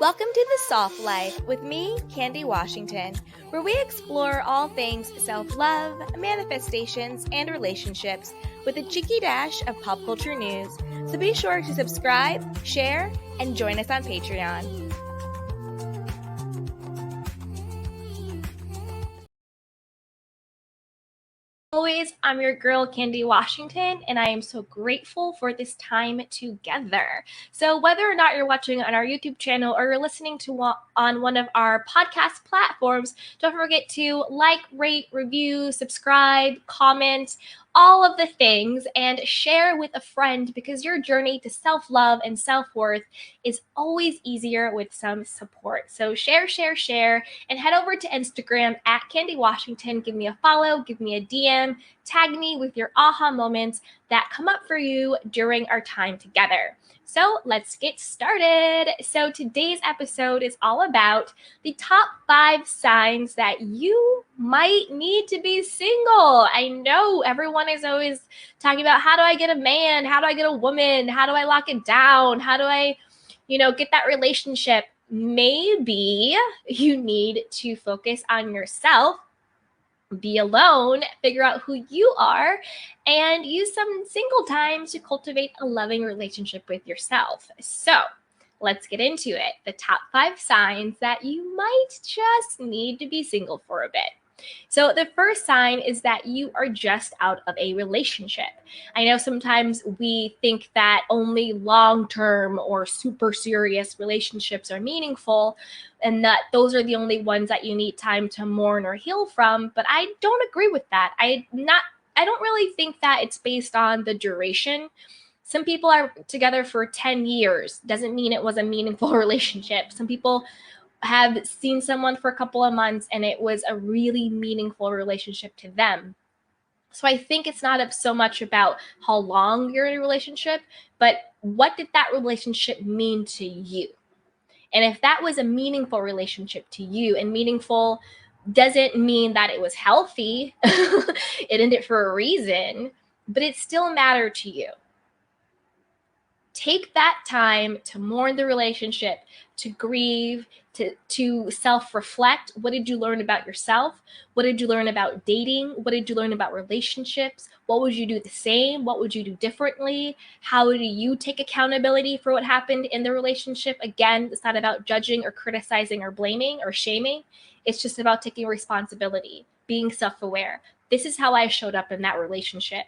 Welcome to The Soft Life with me, Candy Washington, where we explore all things self-love, manifestations, and relationships with a cheeky dash of pop culture news. So be sure to subscribe, share, and join us on Patreon. Always, I'm your girl, Candy Washington, and I am so grateful for this time together. So whether or not you're watching on our YouTube channel or you're listening to on one of our podcast platforms, don't forget to like, rate, review, subscribe, comment, all of the things, and share with a friend because your journey to self-love and self-worth is always easier with some support. So share, and head over to Instagram at Candy Washington. Give me a follow, give me a DM, tag me with your aha moments that come up for you during our time together. So let's get started. So today's episode is all about the top 5 signs that you might need to be single. I know everyone is always talking about, how do I get a man? How do I get a woman? How do I lock it down? How do I, get that relationship? Maybe you need to focus on yourself, be alone, figure out who you are, and use some single time to cultivate a loving relationship with yourself. So let's get into it. The top 5 signs that you might just need to be single for a bit. So the first sign is that you are just out of a relationship. I know sometimes we think that only long-term or super serious relationships are meaningful and that those are the only ones that you need time to mourn or heal from, but I don't agree with that. I don't really think that it's based on the duration. Some people are together for 10 years. Doesn't mean it was a meaningful relationship. Some people have seen someone for a couple of months and it was a really meaningful relationship to them. So I think it's not so much about how long you're in a relationship, but what did that relationship mean to you? And if that was a meaningful relationship to you, and meaningful doesn't mean that it was healthy, it ended for a reason, but it still mattered to you. Take that time to mourn the relationship, to grieve, to self-reflect. What did you learn about yourself? What did you learn about dating? What did you learn about relationships? What would you do the same? What would you do differently? How do you take accountability for what happened in the relationship? Again, it's not about judging or criticizing or blaming or shaming. It's just about taking responsibility, being self-aware. This is how I showed up in that relationship,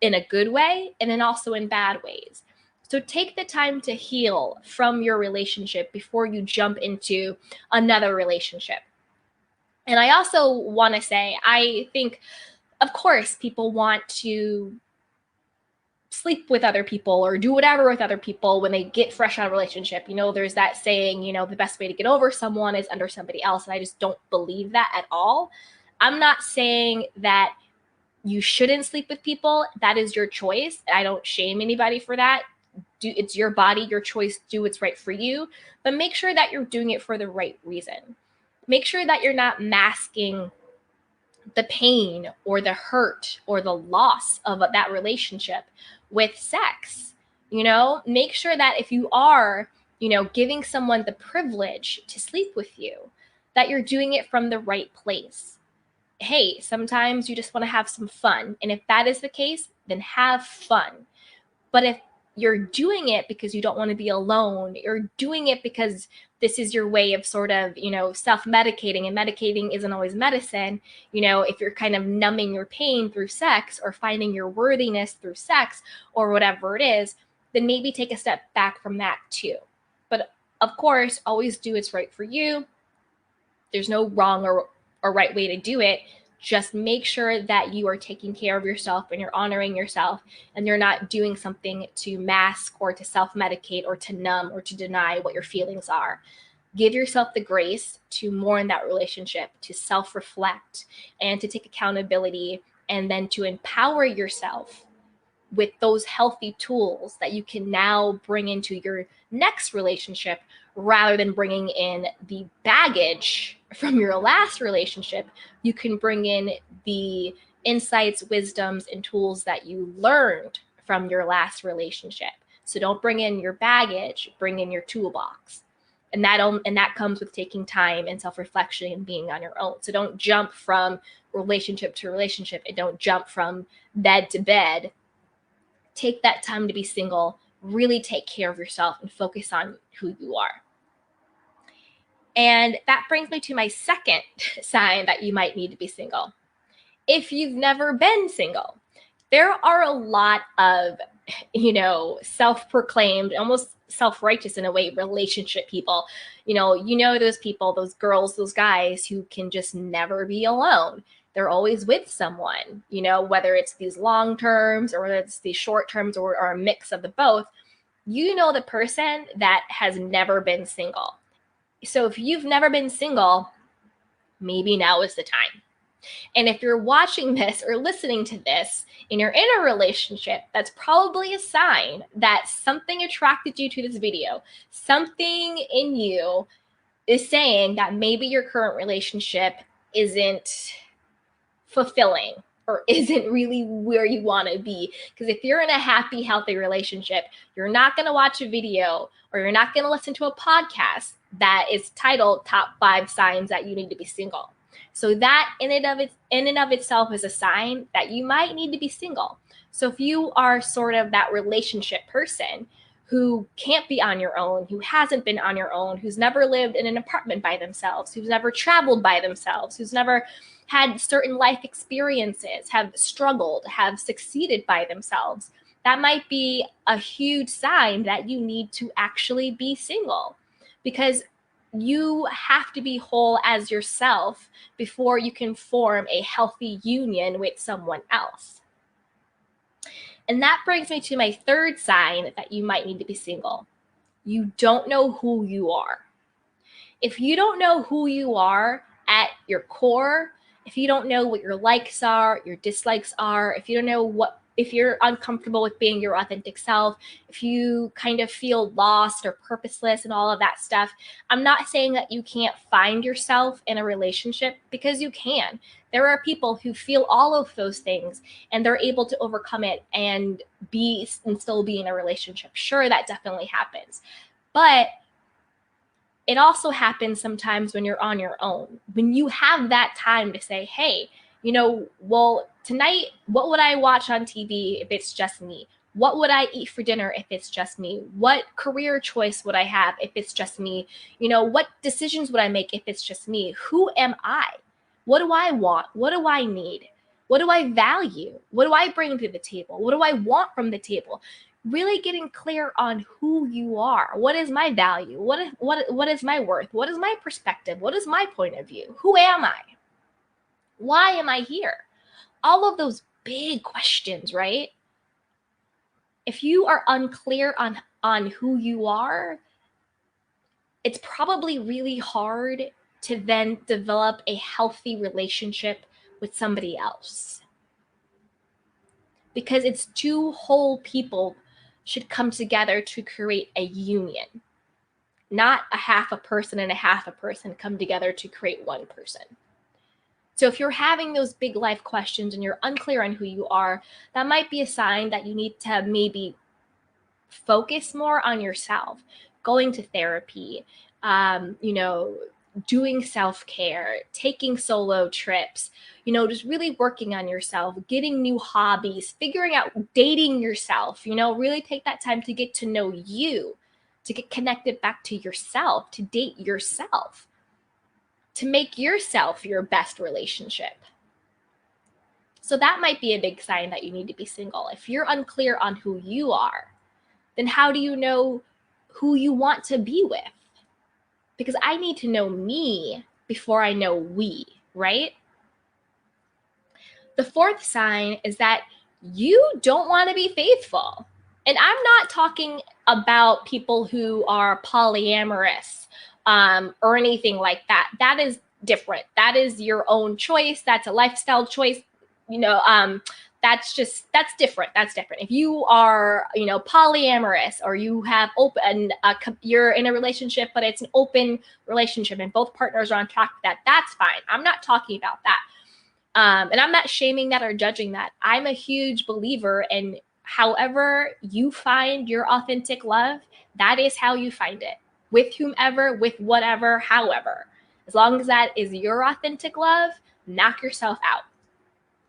in a good way and then also in bad ways. So take the time to heal from your relationship before you jump into another relationship. And I also want to say, I think, of course, people want to sleep with other people or do whatever with other people when they get fresh out of a relationship. There's that saying, the best way to get over someone is under somebody else. And I just don't believe that at all. I'm not saying that you shouldn't sleep with people. That is your choice. I don't shame anybody for that. It's your body, your choice. Do what's right for you, but make sure that you're doing it for the right reason. Make sure that you're not masking the pain or the hurt or the loss of that relationship with sex. Make sure that if you are, giving someone the privilege to sleep with you, that you're doing it from the right place. Hey, sometimes you just want to have some fun. And if that is the case, then have fun. But if you're doing it because you don't want to be alone, you're doing it because this is your way of sort of, self-medicating, and medicating isn't always medicine. If you're kind of numbing your pain through sex or finding your worthiness through sex or whatever it is, then maybe take a step back from that too. But of course, always do what's right for you. There's no wrong or right way to do it. Just make sure that you are taking care of yourself and you're honoring yourself and you're not doing something to mask or to self-medicate or to numb or to deny what your feelings are. Give yourself the grace to mourn that relationship, to self-reflect and to take accountability, and then to empower yourself with those healthy tools that you can now bring into your next relationship, rather than bringing in the baggage from your last relationship. You can bring in the insights, wisdoms, and tools that you learned from your last relationship. So don't bring in your baggage, bring in your toolbox. And that comes with taking time and self-reflection and being on your own. So don't jump from relationship to relationship, and don't jump from bed to bed. Take that time to be single, really take care of yourself, and focus on who you are. And that brings me to my second sign that you might need to be single. If you've never been single, there are a lot of, self-proclaimed, almost self-righteous in a way, relationship people. Those people, those girls, those guys who can just never be alone. They're always with someone, whether it's these long terms or whether it's these short terms or a mix of the both. The person that has never been single. So if you've never been single, maybe now is the time. And if you're watching this or listening to this and you're in a relationship, that's probably a sign that something attracted you to this video. Something in you is saying that maybe your current relationship isn't fulfilling or isn't really where you want to be. Because if you're in a happy, healthy relationship, you're not going to watch a video or you're not going to listen to a podcast that is titled Top 5 Signs That You Need to Be Single. So that in and of itself is a sign that you might need to be single. So if you are sort of that relationship person who can't be on your own, who hasn't been on your own, who's never lived in an apartment by themselves, who's never traveled by themselves, who's never had certain life experiences, have struggled, have succeeded by themselves, that might be a huge sign that you need to actually be single, because you have to be whole as yourself before you can form a healthy union with someone else. And that brings me to my third sign that you might need to be single. You don't know who you are. If you don't know who you are at your core, if you don't know what your likes are, your dislikes are, if you don't know if you're uncomfortable with being your authentic self, if you kind of feel lost or purposeless and all of that stuff, I'm not saying that you can't find yourself in a relationship, because you can. There are people who feel all of those things and they're able to overcome it and still be in a relationship. Sure, that definitely happens. But it also happens sometimes when you're on your own, when you have that time to say, hey, well, tonight, what would I watch on TV if it's just me? What would I eat for dinner if it's just me? What career choice would I have if it's just me? What decisions would I make if it's just me? Who am I? What do I want? What do I need? What do I value? What do I bring to the table? What do I want from the table? Really getting clear on who you are. What is my value? What is my worth? What is my perspective? What is my point of view? Who am I? Why am I here? All of those big questions, right? If you are unclear on who you are, it's probably really hard to then develop a healthy relationship with somebody else. Because it's two whole people should come together to create a union, not a half a person and a half a person come together to create one person. So if you're having those big life questions and you're unclear on who you are, that might be a sign that you need to maybe focus more on yourself, going to therapy, doing self-care, taking solo trips, just really working on yourself, getting new hobbies, figuring out dating yourself, really take that time to get to know you, to get connected back to yourself, to date yourself, to make yourself your best relationship. So that might be a big sign that you need to be single. If you're unclear on who you are, then how do you know who you want to be with? Because I need to know me before I know we, right? The fourth sign is that you don't want to be faithful. And I'm not talking about people who are polyamorous or anything like that. That is different. That is your own choice. That's a lifestyle choice. That's different. That's different. If you are, polyamorous, or you have you're in a relationship, but it's an open relationship and both partners are on track with that, that's fine. I'm not talking about that. And I'm not shaming that or judging that. I'm a huge believer in however you find your authentic love, that is how you find it. with whomever, with whatever, however. As long as that is your authentic love, knock yourself out.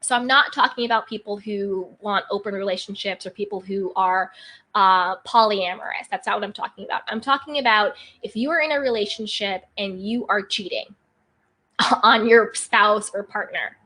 So I'm not talking about people who want open relationships or people who are polyamorous. That's not what I'm talking about. I'm talking about if you are in a relationship and you are cheating on your spouse or partner.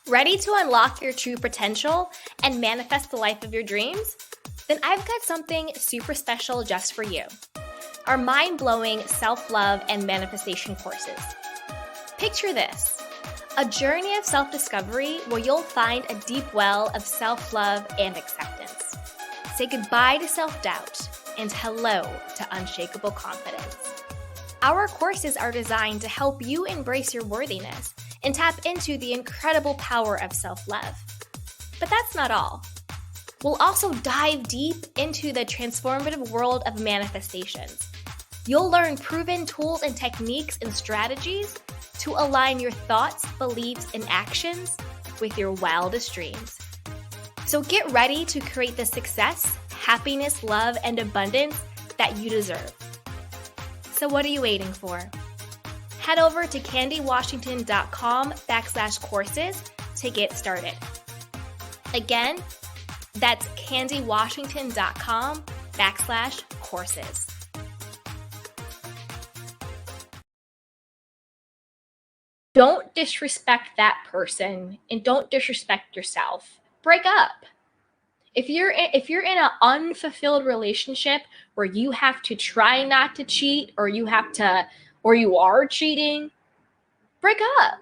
Ready to unlock your true potential and manifest the life of your dreams? Then I've got something super special just for you. Our mind-blowing self-love and manifestation courses. Picture this, a journey of self-discovery where you'll find a deep well of self-love and acceptance. Say goodbye to self-doubt and hello to unshakable confidence. Our courses are designed to help you embrace your worthiness and tap into the incredible power of self-love. But that's not all. We'll also dive deep into the transformative world of manifestations. You'll learn proven tools and techniques and strategies to align your thoughts, beliefs, and actions with your wildest dreams. So get ready to create the success, happiness, love, and abundance that you deserve. So what are you waiting for? Head over to candywashington.com/courses to get started. Again, that's candywashington.com/courses. Don't disrespect that person and don't disrespect yourself. Break up. If you're in an unfulfilled relationship where you have to try not to cheat or you are cheating, break up.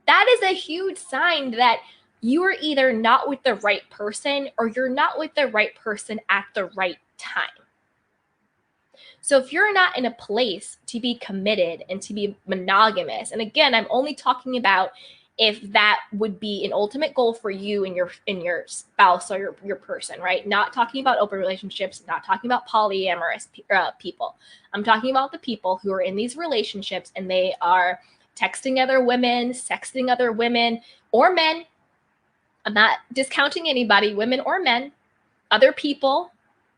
That is a huge sign that you are either not with the right person or you're not with the right person at the right time. So if you're not in a place to be committed and to be monogamous, and again, I'm only talking about if that would be an ultimate goal for you and your spouse or your person, right? Not talking about open relationships, not talking about polyamorous people. I'm talking about the people who are in these relationships and they are texting other women, sexting other women or men. I'm not discounting anybody, women or men, other people,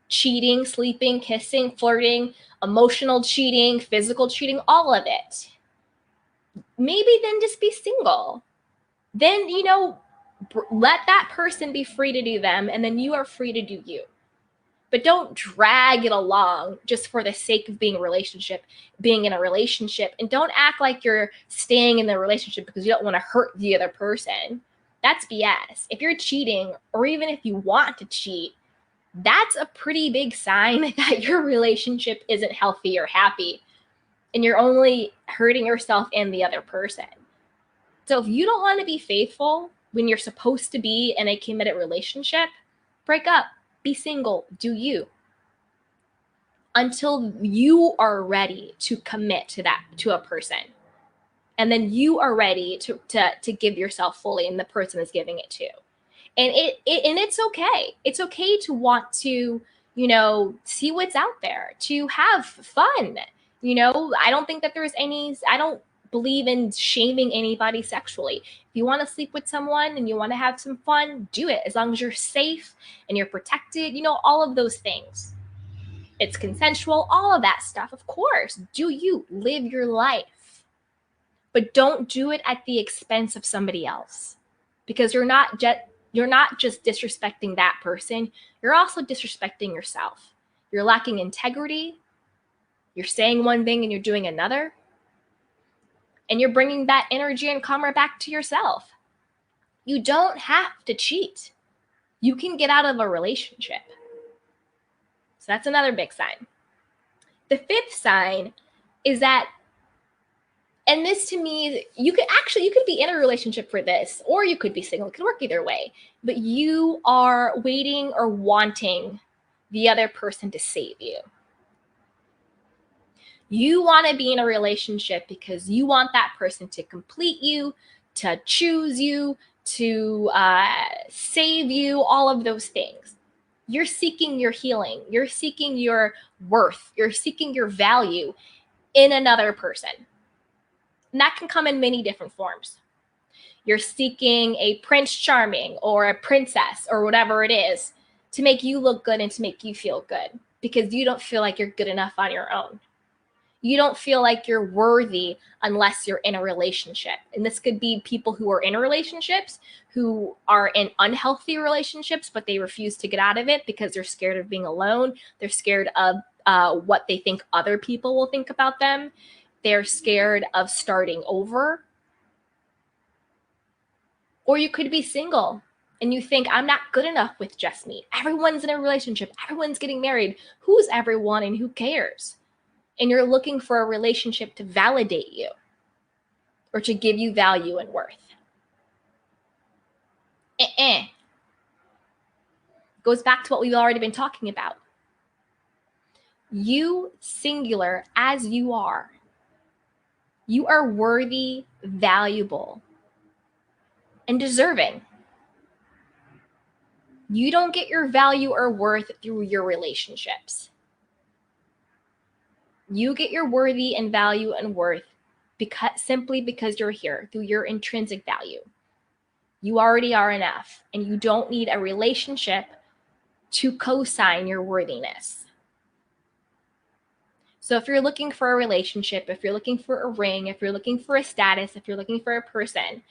cheating, sleeping, kissing, flirting, emotional cheating, physical cheating, all of it. Maybe then just be single. Then, let that person be free to do them, and then you are free to do you. But don't drag it along just for the sake of being in a relationship, and don't act like you're staying in the relationship because you don't want to hurt the other person. That's BS. If you're cheating, or even if you want to cheat, that's a pretty big sign that your relationship isn't healthy or happy, and you're only hurting yourself and the other person. So if you don't want to be faithful when you're supposed to be in a committed relationship, break up, be single, do you. Until you are ready to commit to a person. And then you are ready to give yourself fully and the person is giving it to. And it's okay. It's okay to want to, see what's out there, to have fun. I don't think that I don't believe in shaming anybody sexually. If you want to sleep with someone and you want to have some fun, do it as long as you're safe and you're protected, all of those things. It's consensual, all of that stuff. Of course, do you live your life, but don't do it at the expense of somebody else, because you're not just disrespecting that person, you're also disrespecting yourself. You're lacking integrity. You're saying one thing and you're doing another. And you're bringing that energy and karma back to yourself. You don't have to cheat. You can get out of a relationship. So that's another big sign. The fifth sign is that, and this to me, you could be in a relationship for this, or you could be single. It could work either way. But you are waiting or wanting the other person to save you. You want to be in a relationship because you want that person to complete you, to choose you, to save you, all of those things. You're seeking your healing. You're seeking your worth. You're seeking your value in another person. And that can come in many different forms. You're seeking a Prince Charming or a princess or whatever it is to make you look good and to make you feel good, because you don't feel like you're good enough on your own. You don't feel like you're worthy unless you're in a relationship. And this could be people who are in relationships, who are in unhealthy relationships, but they refuse to get out of it because they're scared of being alone. They're scared of what they think other people will think about them. They're scared of starting over. Or you could be single and you think, I'm not good enough with just me. Everyone's in a relationship. Everyone's getting married. Who's everyone and who cares? And you're looking for a relationship to validate you or to give you value and worth. Goes back to what we've already been talking about. You, singular as you are worthy, valuable, and deserving. You don't get your value or worth through your relationships. You get your worthy and value and worth simply because you're here, through your intrinsic value. You already are enough, and you don't need a relationship to co-sign your worthiness. So if you're looking for a relationship, if you're looking for a ring, if you're looking for a status, if you're looking for a person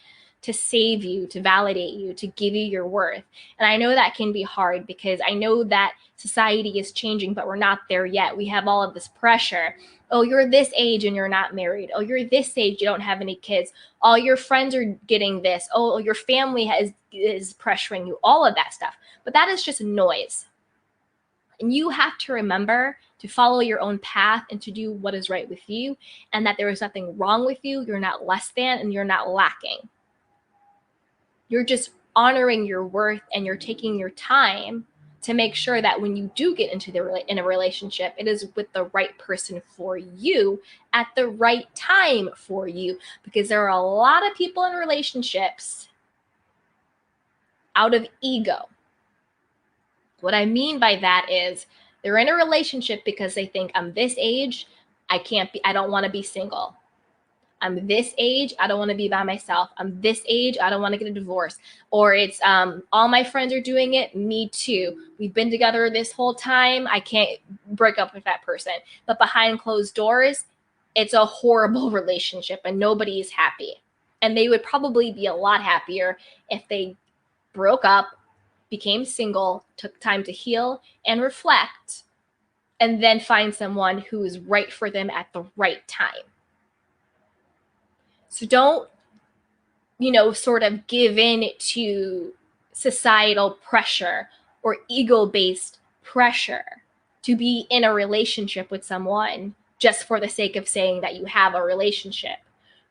to save you, to validate you, to give you your worth. And I know that can be hard because I know that society is changing, but we're not there yet. We have all of this pressure. Oh, you're this age and you're not married. Oh, you're this age, you don't have any kids. All your friends are getting this. Oh, your family is pressuring you, all of that stuff. But that is just noise. And you have to remember to follow your own path and to do what is right with you, and that there is nothing wrong with you. You're not less than, and you're not lacking. You're just honoring your worth, and you're taking your time to make sure that when you do get in a relationship, it is with the right person for you at the right time for you. Because there are a lot of people in relationships out of ego. What I mean by that is they're in a relationship because they think, I'm this age, I don't want to be single. I'm this age, I don't want to be by myself. I'm this age, I don't want to get a divorce. Or it's all my friends are doing it, me too. We've been together this whole time, I can't break up with that person. But behind closed doors, it's a horrible relationship and nobody is happy. And they would probably be a lot happier if they broke up, became single, took time to heal and reflect, and then find someone who is right for them at the right time. So don't, sort of give in to societal pressure or ego-based pressure to be in a relationship with someone just for the sake of saying that you have a relationship.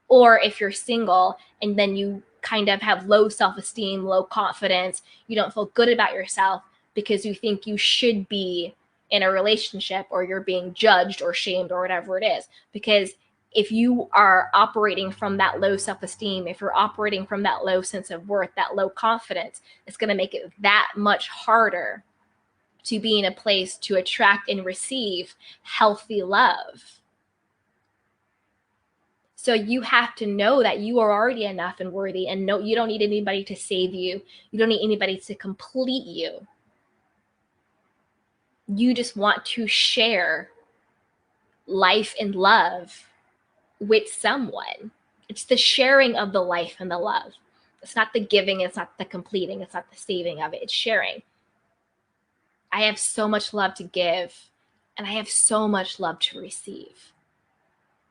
Or if you're single and then you kind of have low self-esteem, low confidence, you don't feel good about yourself because you think you should be in a relationship, or you're being judged or shamed or whatever it is. Because if you are operating from that low self-esteem, if you're operating from that low sense of worth, that low confidence, it's going to make it that much harder to be in a place to attract and receive healthy love. So you have to know that you are already enough and worthy, and no, you don't need anybody to save you. You don't need anybody to complete you. You just want to share life and love with someone. It's the sharing of the life and the love. It's not the giving, it's not the completing, it's not the saving of it, it's sharing. I have so much love to give, and I have so much love to receive.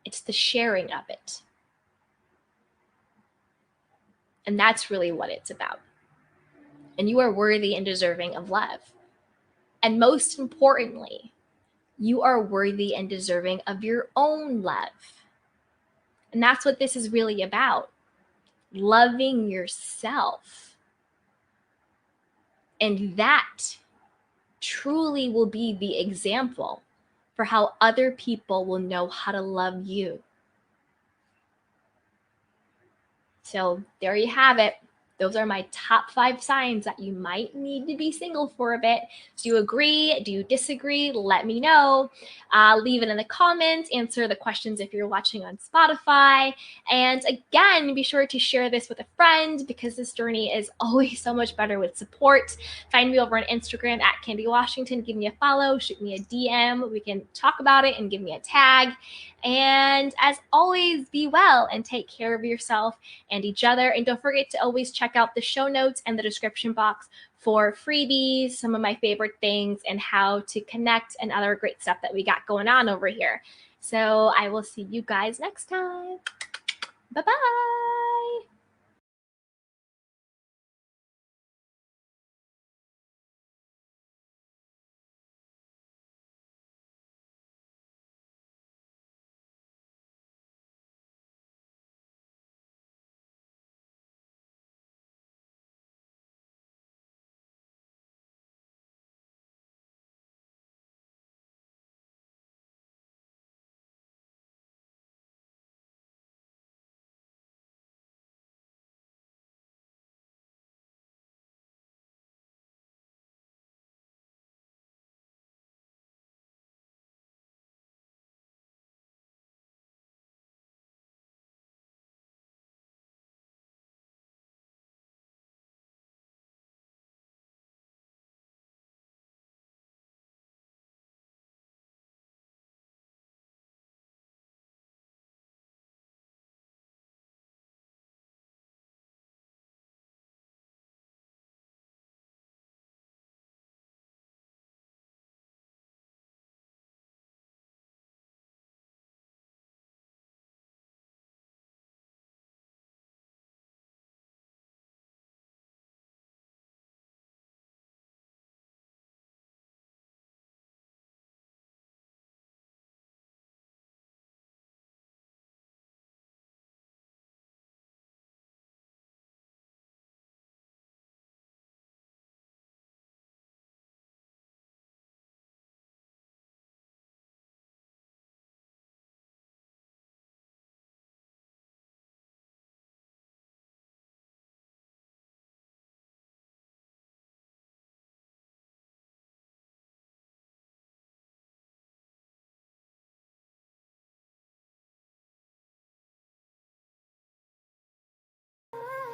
It's the sharing of it. And that's really what it's about. And you are worthy and deserving of love. And most importantly, you are worthy and deserving of your own love. And that's what this is really about. Loving yourself. And that truly will be the example for how other people will know how to love you. So there you have it. Those are my top 5 signs that you might need to be single for a bit. Do you agree? Do you disagree? Let me know. Leave it in the comments. Answer the questions if you're watching on Spotify. And again, be sure to share this with a friend because this journey is always so much better with support. Find me over on Instagram at Candy Washington. Give me a follow. Shoot me a DM. We can talk about it and give me a tag. And as always, be well and take care of yourself and each other. And don't forget to always check out the show notes and the description box for freebies, some of my favorite things, and how to connect and other great stuff that we got going on over here. So I will see you guys next time. Bye-bye.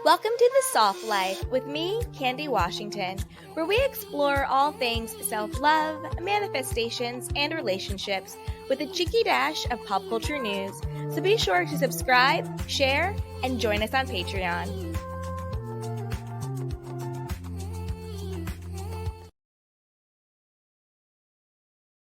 Welcome to The Soft Life with me, Candy Washington, where we explore all things self-love, manifestations, and relationships with a cheeky dash of pop culture news. So be sure to subscribe, share, and join us on Patreon.